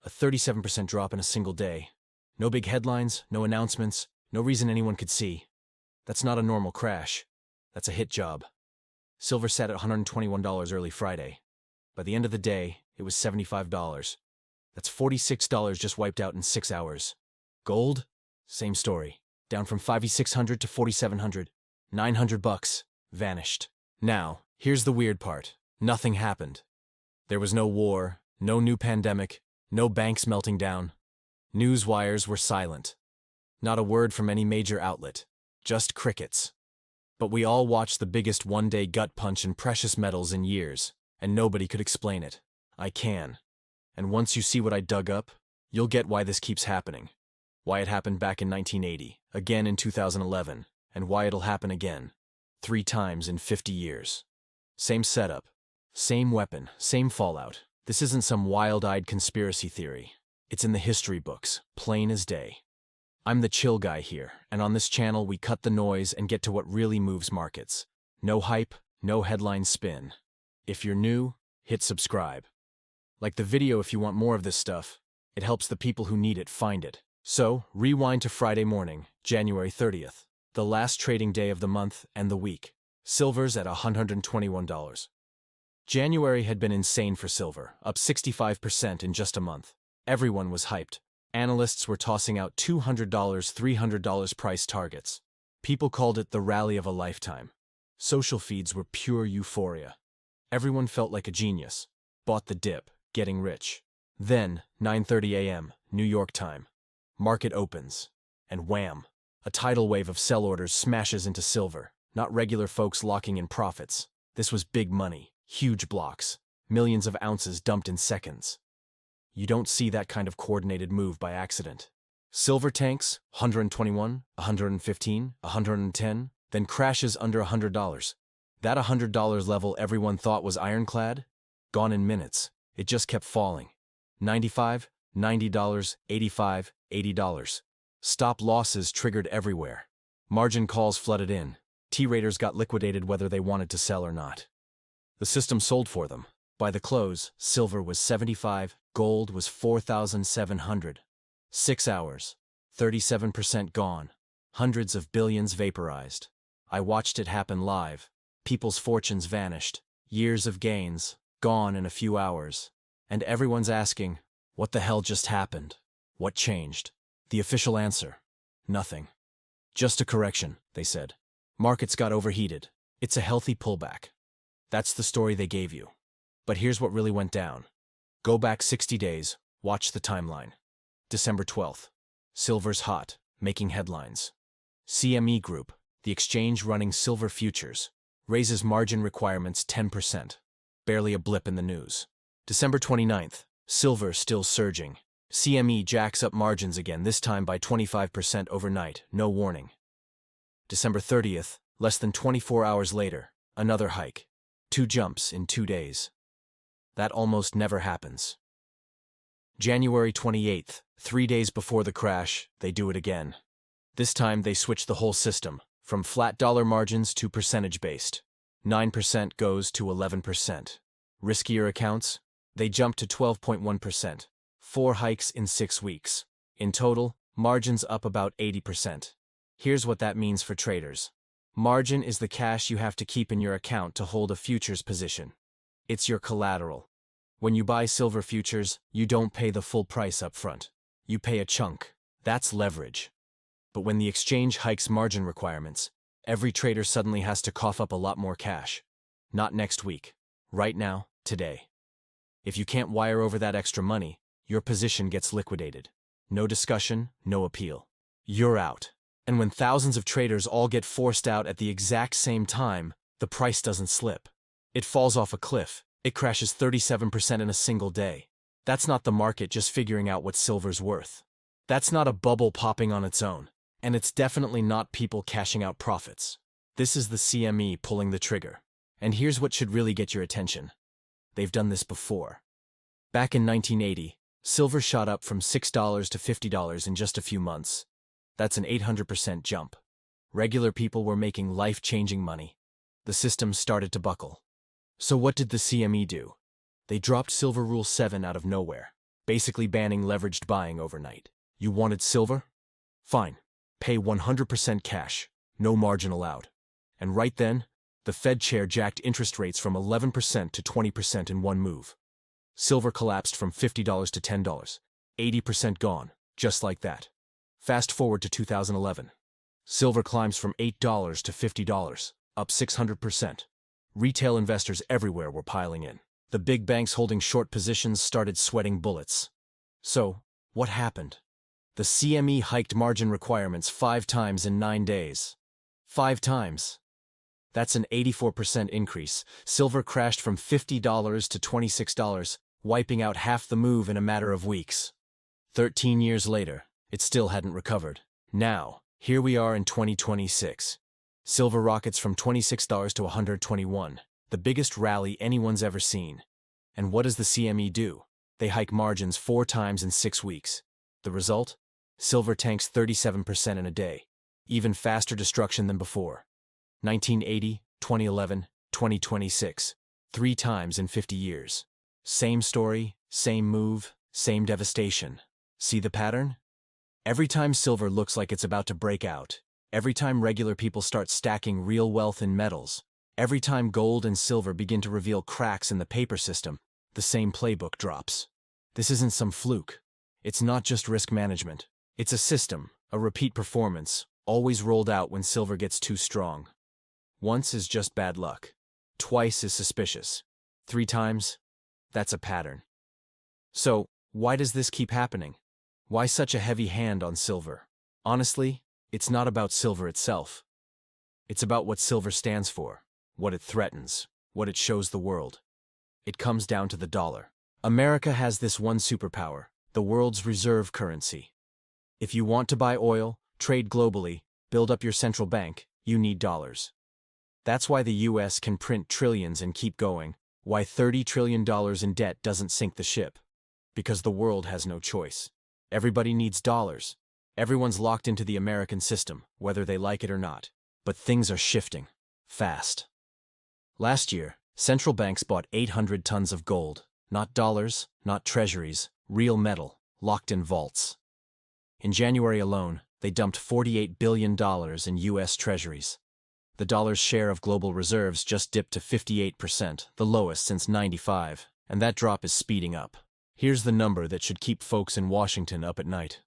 A 37% drop in a single day. No big headlines, no announcements, no reason anyone could see. That's not a normal crash. That's a hit job. Silver sat at $121 early Friday. By the end of the day, it was $75. That's $46 just wiped out in 6 hours. Gold? Same story. Down from $5,600 to $4,700. $900. Vanished. Now, here's the weird part. Nothing happened. There was no war, no new pandemic, no banks melting down. News wires were silent. Not a word from any major outlet. Just crickets. But we all watched the biggest one-day gut punch in precious metals in years, and nobody could explain it. I can. And once you see what I dug up, you'll get why this keeps happening. Why it happened back in 1980, again in 2011, and why it'll happen again. 3 times in 50 years. Same setup. Same weapon, same fallout. This isn't some wild-eyed conspiracy theory. It's in the history books, plain as day. I'm the chill guy here, and on this channel we cut the noise and get to what really moves markets. No hype, no headline spin. If you're new, hit subscribe. Like the video if you want more of this stuff. It helps the people who need it find it. So, rewind to Friday morning, January 30th, the last trading day of the month and the week. Silver's at $121. January had been insane for silver, up 65% in just a month. Everyone was hyped. Analysts were tossing out $200, $300 price targets. People called it the rally of a lifetime. Social feeds were pure euphoria. Everyone felt like a genius. Bought the dip, getting rich. Then, 9:30 a.m., New York time. Market opens. And wham! A tidal wave of sell orders smashes into silver, not regular folks locking in profits. This was big money, huge blocks, millions of ounces dumped in seconds. You don't see that kind of coordinated move by accident. Silver tanks, 121, 115, 110, then crashes under $100. That $100 level everyone thought was ironclad? Gone in minutes. It just kept falling. $95, $90, $85, $80. Stop losses triggered everywhere. Margin calls flooded in. T-raters got liquidated whether they wanted to sell or not. The system sold for them. By the close, silver was $75, gold was $4,700. 6 hours, 37% gone. Hundreds of billions vaporized. I watched it happen live. People's fortunes vanished. Years of gains, gone in a few hours. And everyone's asking, what the hell just happened? What changed? The official answer, nothing. Just a correction, they said. Markets got overheated. It's a healthy pullback. That's the story they gave you. But here's what really went down. Go back 60 days, watch the timeline. December 12th. Silver's hot, making headlines. CME Group, the exchange running silver futures, raises margin requirements 10%. Barely a blip in the news. December 29th. Silver still surging. CME jacks up margins again, this time by 25% overnight, no warning. December 30th, less than 24 hours later, another hike. 2 jumps in 2 days. That almost never happens. January 28th, 3 days before the crash, they do it again. This time they switch the whole system, from flat dollar margins to percentage-based. 9% goes to 11%. Riskier accounts? They jump to 12.1%. 4 hikes in 6 weeks. In total, margins up about 80%. Here's what that means for traders. Margin is the cash you have to keep in your account to hold a futures position. It's your collateral. When you buy silver futures, you don't pay the full price up front. You pay a chunk. That's leverage. But when the exchange hikes margin requirements, every trader suddenly has to cough up a lot more cash. Not next week. Right now, today. If you can't wire over that extra money, your position gets liquidated. No discussion, no appeal. You're out. And when thousands of traders all get forced out at the exact same time, the price doesn't slip. It falls off a cliff. It crashes 37% in a single day. That's not the market just figuring out what silver's worth. That's not a bubble popping on its own. And it's definitely not people cashing out profits. This is the CME pulling the trigger. And here's what should really get your attention. They've done this before. Back in 1980, silver shot up from $6 to $50 in just a few months. That's an 800% jump. Regular people were making life-changing money. The system started to buckle. So what did the CME do? They dropped Silver Rule 7 out of nowhere. basically banning leveraged buying overnight. You wanted silver? Fine. Pay 100% cash, no margin allowed. And right then, the Fed chair jacked interest rates from 11% to 20% in one move. Silver collapsed from $50 to $10, 80% gone, just like that. Fast forward to 2011. Silver climbs from $8 to $50, up 600%. Retail investors everywhere were piling in. The big banks holding short positions started sweating bullets. So, what happened? The CME hiked margin requirements 5 times in 9 days. 5 times. That's an 84% increase. Silver crashed from $50 to $26, wiping out half the move in a matter of weeks. 13 years later, it still hadn't recovered. Now, here we are in 2026. Silver rockets from $26 to $121, the biggest rally anyone's ever seen. And what does the CME do? They hike margins 4 times in 6 weeks. The result? Silver tanks 37% in a day. Even faster destruction than before. 1980, 2011, 2026. 3 times in 50 years. Same story, same move, same devastation. See the pattern? Every time silver looks like it's about to break out, every time regular people start stacking real wealth in metals, every time gold and silver begin to reveal cracks in the paper system, the same playbook drops. This isn't some fluke. It's not just risk management. It's a system, a repeat performance, always rolled out when silver gets too strong. Once is just bad luck. Twice is suspicious. 3 times? That's a pattern. So, why does this keep happening? Why such a heavy hand on silver? Honestly, it's not about silver itself. It's about what silver stands for, what it threatens, what it shows the world. It comes down to the dollar. America has this one superpower, the world's reserve currency. If you want to buy oil, trade globally, build up your central bank, you need dollars. That's why the US can print trillions and keep going, why $30 trillion in debt doesn't sink the ship. Because the world has no choice. Everybody needs dollars. Everyone's locked into the American system, whether they like it or not. But things are shifting. Fast. Last year, central banks bought 800 tons of gold. Not dollars, not treasuries, real metal, locked in vaults. In January alone, they dumped $48 billion in U.S. treasuries. The dollar's share of global reserves just dipped to 58%, the lowest since '95, and that drop is speeding up. Here's the number that should keep folks in Washington up at night.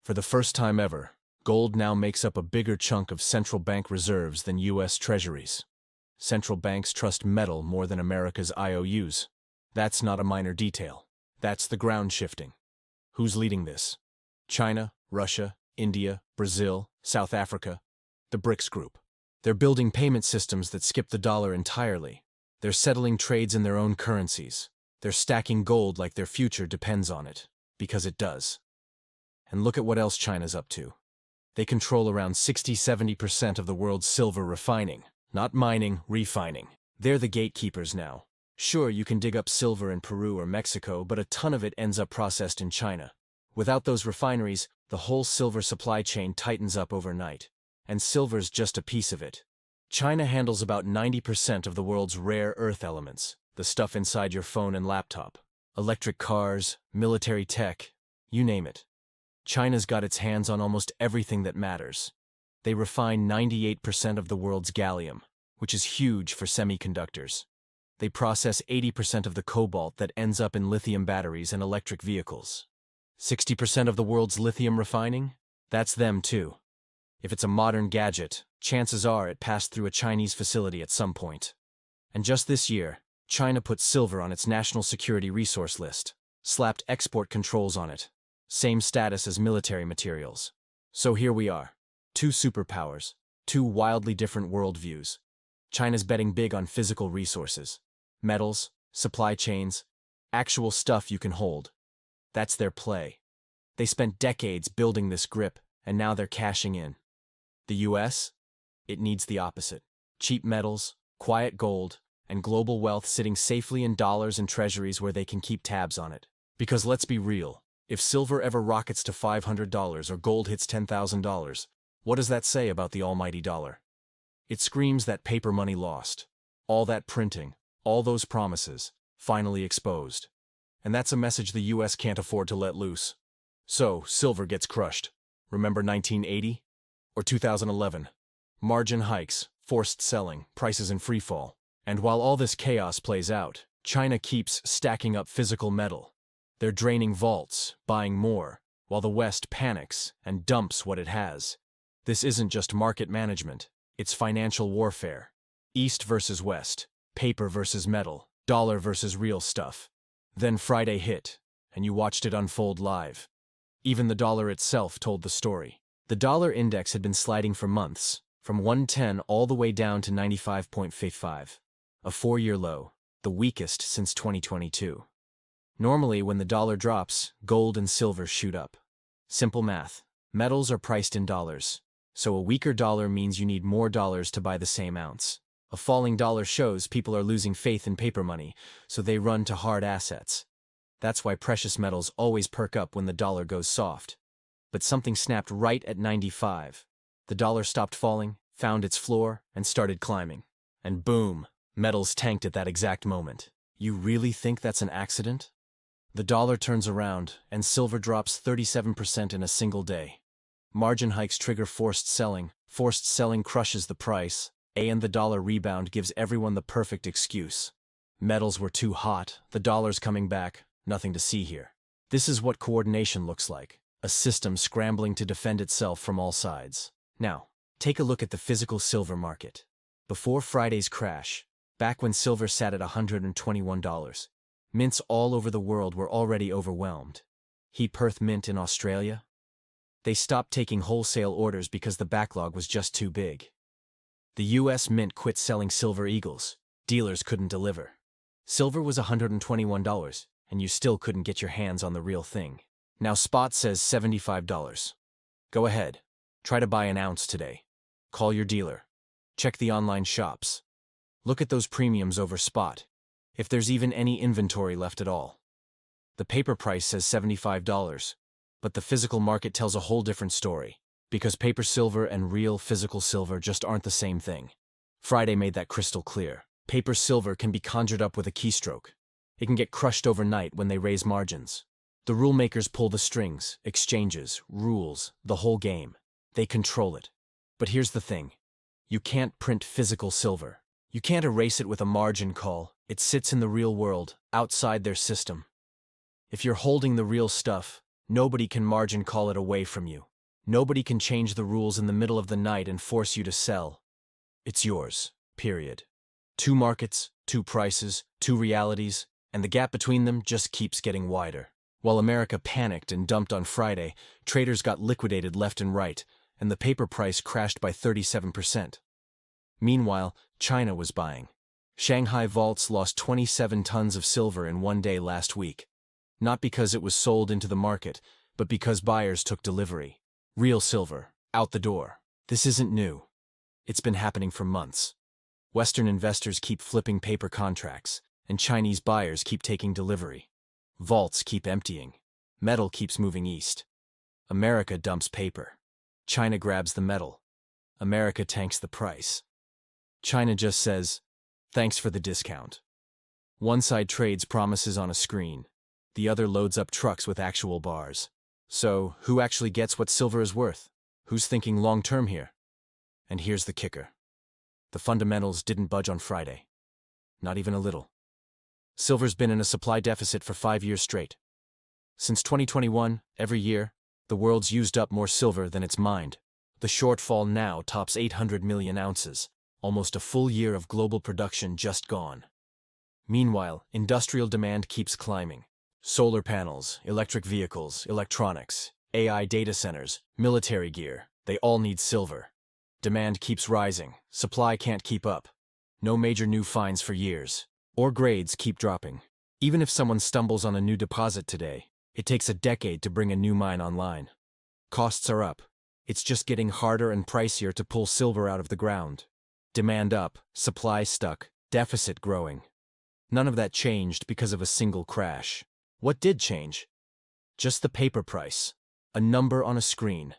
For the first time ever, gold now makes up a bigger chunk of central bank reserves than U.S. treasuries. Central banks trust metal more than America's IOUs. That's not a minor detail. That's the ground shifting. Who's leading this? China, Russia, India, Brazil, South Africa, the BRICS group. They're building payment systems that skip the dollar entirely. They're settling trades in their own currencies. They're stacking gold like their future depends on it, because it does. And look at what else China's up to. They control around 60–70% of the world's silver refining, not mining, refining. They're the gatekeepers now. Sure, you can dig up silver in Peru or Mexico, but a ton of it ends up processed in China. Without those refineries, the whole silver supply chain tightens up overnight. And silver's just a piece of it. China handles about 90% of the world's rare earth elements, the stuff inside your phone and laptop. Electric cars, military tech, you name it. China's got its hands on almost everything that matters. They refine 98% of the world's gallium, which is huge for semiconductors. They process 80% of the cobalt that ends up in lithium batteries and electric vehicles. 60% of the world's lithium refining? That's them too. If it's a modern gadget, chances are it passed through a Chinese facility at some point. And just this year, China put silver on its national security resource list, slapped export controls on it. Same status as military materials. So here we are. 2 superpowers, 2 wildly different worldviews. China's betting big on physical resources. Metals, supply chains, actual stuff you can hold. That's their play. They spent decades building this grip, and now they're cashing in. The US? It needs the opposite. Cheap metals, quiet gold, and global wealth sitting safely in dollars and treasuries where they can keep tabs on it. Because let's be real, if silver ever rockets to $500 or gold hits $10,000, what does that say about the almighty dollar? It screams that paper money lost. All that printing, all those promises, finally exposed. And that's a message the US can't afford to let loose. So, silver gets crushed. Remember 1980? Or 2011? Margin hikes, forced selling, prices in freefall. And while all this chaos plays out, China keeps stacking up physical metal. They're draining vaults, buying more, while the West panics and dumps what it has. This isn't just market management, it's financial warfare. East versus West, paper versus metal, dollar versus real stuff. Then Friday hit, and you watched it unfold live. Even the dollar itself told the story. The dollar index had been sliding for months, from 110 all the way down to 95.55. A 4-year low, the weakest since 2022. Normally, when the dollar drops, gold and silver shoot up. Simple math. Metals are priced in dollars, so a weaker dollar means you need more dollars to buy the same ounce. A falling dollar shows people are losing faith in paper money, so they run to hard assets. That's why precious metals always perk up when the dollar goes soft. But something snapped right at 95. The dollar stopped falling, found its floor, and started climbing. And boom, metals tanked at that exact moment. You really think that's an accident? The dollar turns around, and silver drops 37% in a single day. Margin hikes trigger forced selling crushes the price, and the dollar rebound gives everyone the perfect excuse. Metals were too hot, the dollar's coming back, nothing to see here. This is what coordination looks like, a system scrambling to defend itself from all sides. Now, take a look at the physical silver market. Before Friday's crash, back when silver sat at $121, mints all over the world were already overwhelmed. Perth Mint in Australia? They stopped taking wholesale orders because the backlog was just too big. The US Mint quit selling silver eagles. Dealers couldn't deliver. Silver was $121, and you still couldn't get your hands on the real thing. Now spot says $75. Go ahead. Try to buy an ounce today. Call your dealer. Check the online shops. Look at those premiums over spot, if there's even any inventory left at all. The paper price says $75, but the physical market tells a whole different story, because paper silver and real physical silver just aren't the same thing. Friday made that crystal clear. Paper silver can be conjured up with a keystroke. It can get crushed overnight when they raise margins. The rule makers pull the strings, exchanges, rules, the whole game. They control it. But here's the thing. You can't print physical silver. You can't erase it with a margin call. It sits in the real world, outside their system. If you're holding the real stuff, nobody can margin call it away from you. Nobody can change the rules in the middle of the night and force you to sell. It's yours, period. 2 markets, 2 prices, 2 realities, and the gap between them just keeps getting wider. While America panicked and dumped on Friday, traders got liquidated left and right, and the paper price crashed by 37%. Meanwhile, China was buying. Shanghai vaults lost 27 tons of silver in one day last week. Not because it was sold into the market, but because buyers took delivery. Real silver, out the door. This isn't new. It's been happening for months. Western investors keep flipping paper contracts, and Chinese buyers keep taking delivery. Vaults keep emptying. Metal keeps moving east. America dumps paper. China grabs the metal. America tanks the price. China just says, "Thanks for the discount." One side trades promises on a screen. The other loads up trucks with actual bars. So, who actually gets what silver is worth? Who's thinking long-term here? And here's the kicker. The fundamentals didn't budge on Friday. Not even a little. Silver's been in a supply deficit for 5 years straight. Since 2021, every year, the world's used up more silver than it's mined. The shortfall now tops 800 million ounces, almost a full year of global production just gone. Meanwhile, industrial demand keeps climbing. Solar panels, electric vehicles, electronics, AI data centers, military gear, they all need silver. Demand keeps rising, supply can't keep up. No major new finds for years. Ore grades keep dropping. Even if someone stumbles on a new deposit today, it takes a decade to bring a new mine online. Costs are up. It's just getting harder and pricier to pull silver out of the ground. Demand up, supply stuck, deficit growing. None of that changed because of a single crash. What did change? Just the paper price, a number on a screen,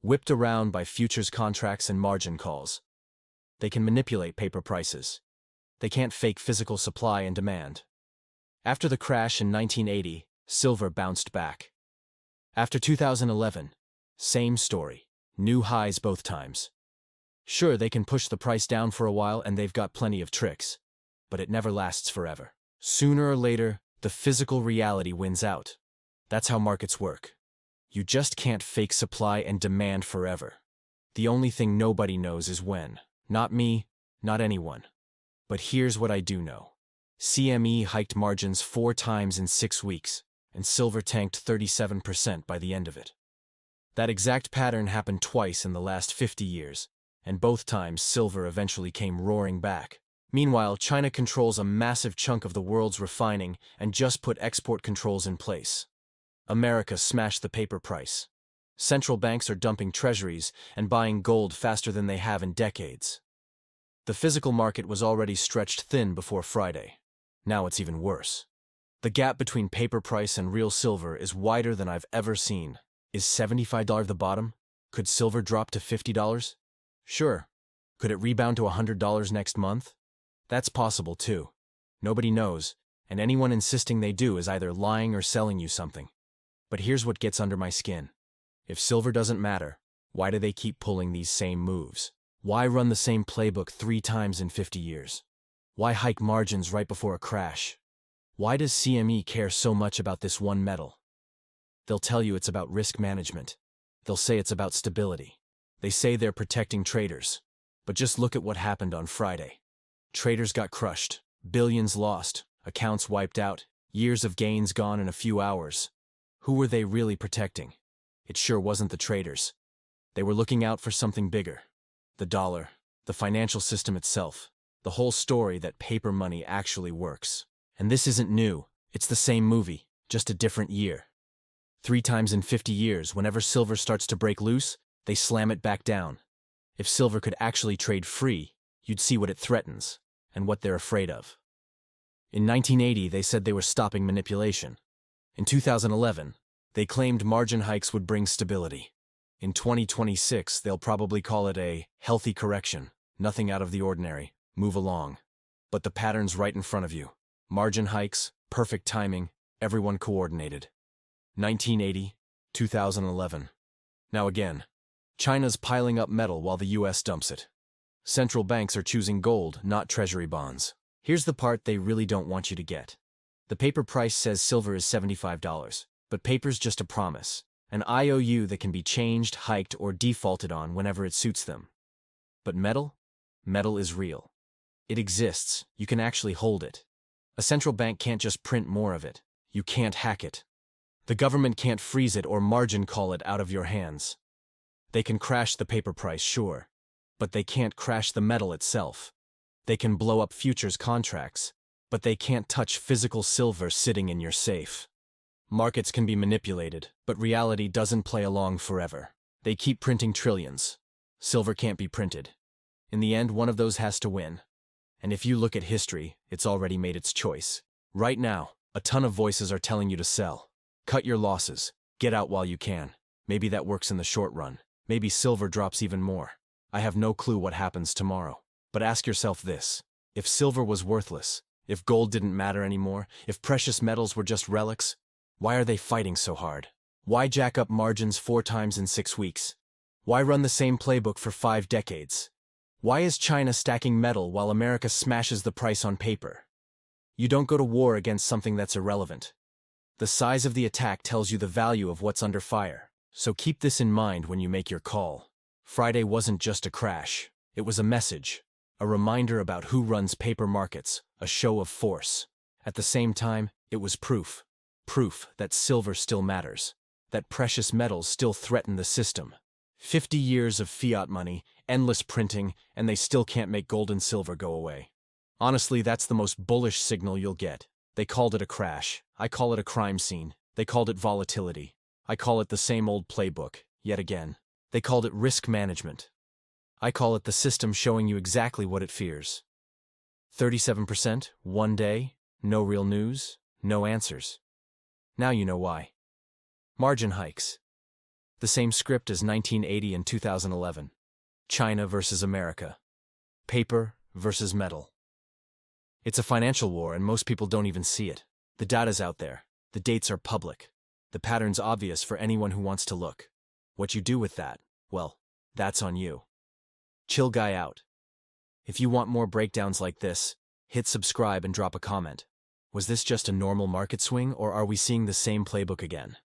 whipped around by futures contracts and margin calls. They can manipulate paper prices. They can't fake physical supply and demand. After the crash in 1980, silver bounced back. After 2011, same story. New highs both times. Sure, they can push the price down for a while and they've got plenty of tricks, but it never lasts forever. Sooner or later, the physical reality wins out. That's how markets work. You just can't fake supply and demand forever. The only thing nobody knows is when. Not me, not anyone. But here's what I do know. CME hiked margins 4 times in 6 weeks, and silver tanked 37% by the end of it. That exact pattern happened twice in the last 50 years, and both times silver eventually came roaring back. Meanwhile, China controls a massive chunk of the world's refining and just put export controls in place. America smashed the paper price. Central banks are dumping treasuries and buying gold faster than they have in decades. The physical market was already stretched thin before Friday. Now it's even worse. The gap between paper price and real silver is wider than I've ever seen. Is $75 the bottom? Could silver drop to $50? Sure. Could it rebound to $100 next month? That's possible too. Nobody knows, and anyone insisting they do is either lying or selling you something. But here's what gets under my skin. If silver doesn't matter, why do they keep pulling these same moves? Why run the same playbook 3 times in 50 years? Why hike margins right before a crash? Why does CME care so much about this one metal? They'll tell you it's about risk management. They'll say it's about stability. They say they're protecting traders. But just look at what happened on Friday. Traders got crushed, billions lost, accounts wiped out, years of gains gone in a few hours. Who were they really protecting? It sure wasn't the traders. They were looking out for something bigger. The dollar, the financial system itself, the whole story that paper money actually works. And this isn't new. It's the same movie, just a different year. 3 times in 50 years, whenever silver starts to break loose, they slam it back down. If silver could actually trade free, you'd see what it threatens and what they're afraid of. In 1980, they said they were stopping manipulation. In 2011, they claimed margin hikes would bring stability. In 2026, they'll probably call it a healthy correction, nothing out of the ordinary, move along. But the pattern's right in front of you. Margin hikes, perfect timing, everyone coordinated. 1980, 2011. Now again, China's piling up metal while the US dumps it. Central banks are choosing gold, not treasury bonds. Here's the part they really don't want you to get. The paper price says silver is $75, but paper's just a promise, an IOU that can be changed, hiked, or defaulted on whenever it suits them. But metal? Metal is real. It exists. You can actually hold it. A central bank can't just print more of it. You can't hack it. The government can't freeze it or margin call it out of your hands. They can crash the paper price, sure, but they can't crash the metal itself. They can blow up futures contracts, but they can't touch physical silver sitting in your safe. Markets can be manipulated, but reality doesn't play along forever. They keep printing trillions. Silver can't be printed. In the end, one of those has to win. And if you look at history, it's already made its choice. Right now, a ton of voices are telling you to sell. Cut your losses. Get out while you can. Maybe that works in the short run. Maybe silver drops even more. I have no clue what happens tomorrow. But ask yourself this. If silver was worthless, if gold didn't matter anymore, if precious metals were just relics, why are they fighting so hard? Why jack up margins 4 times in 6 weeks? Why run the same playbook for 5 decades? Why is China stacking metal while America smashes the price on paper? You don't go to war against something that's irrelevant. The size of the attack tells you the value of what's under fire. So keep this in mind when you make your call. Friday wasn't just a crash. It was a message, a reminder about who runs paper markets, a show of force. At the same time, it was proof that silver still matters, that precious metals still threaten the system. 50 years of fiat money, endless printing, and they still can't make gold and silver go away. Honestly, that's the most bullish signal you'll get. They called it a crash. I call it a crime scene. They called it volatility. I call it the same old playbook, yet again. They called it risk management. I call it the system showing you exactly what it fears. 37%, one day, no real news, no answers. Now you know why. Margin hikes. The same script as 1980 and 2011. China versus America. Paper versus metal. It's a financial war and most people don't even see it. The data's out there. The dates are public. The pattern's obvious for anyone who wants to look. What you do with that, well, that's on you. Chill guy out. If you want more breakdowns like this, hit subscribe and drop a comment. Was this just a normal market swing, or are we seeing the same playbook again?